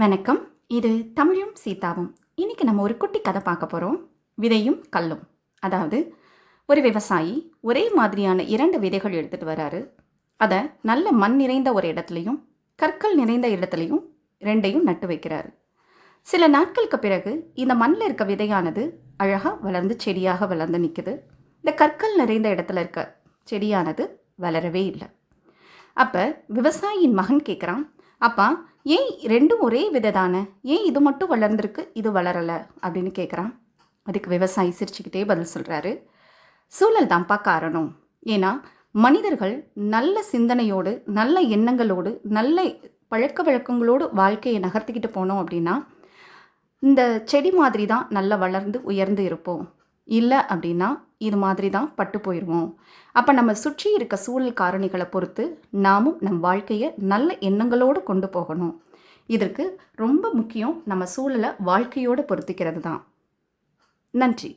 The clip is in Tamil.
வணக்கம். இது தமிழும் சீதாவும். இன்னைக்கு நம்ம ஒரு குட்டி கதை பார்க்க போகிறோம். விதையும் கல்லும். அதாவது ஒரு விவசாயி ஒரே மாதிரியான 2 விதைகள் எடுத்துகிட்டு வராரு. அதை நல்ல மண் நிறைந்த ஒரு இடத்துலையும் கற்கள் நிறைந்த இடத்துலையும் 2யும் நட்டு வைக்கிறாரு. சில நாட்களுக்கு பிறகு இந்த மண்ணில் இருக்க விதையானது அழகாக வளர்ந்து செடியாக வளர்ந்து நிற்குது. இந்த கற்கள் நிறைந்த இடத்துல இருக்க செடியானது வளரவே இல்லை. அப்போ விவசாயியின் மகன் கேட்குறான், அப்பா, ஏன் 2ம் ஒரே விதை தானே, ஏன் இது மட்டும் வளர்ந்துருக்கு இது வளரலை அப்படின்னு கேட்குறான். அதுக்கு விவசாயி சிரிச்சுக்கிட்டே பதில் சொல்கிறாரு, சூழல் தான்ப்பா காரணம். ஏன்னா மனிதர்கள் நல்ல சிந்தனையோடு நல்ல எண்ணங்களோடு நல்ல பழக்க வழக்கங்களோடு வாழ்க்கையை நகர்த்திக்கிட்டு போனோம் அப்படின்னா இந்த செடி மாதிரி தான் நல்லா வளர்ந்து உயர்ந்து இருப்போம். இல்லை அப்படின்னா இது மாதிரி தான் பட்டு போயிடுவோம். அப்போ நம்ம சுற்றி இருக்க சூழல் காரணிகளை பொறுத்து நாமும் நம் வாழ்க்கையை நல்ல எண்ணங்களோடு கொண்டு போகணும். இதற்கு ரொம்ப முக்கியம் நம்ம சூழலை வாழ்க்கையோடு பொருத்திக்கிறது தான். நன்றி.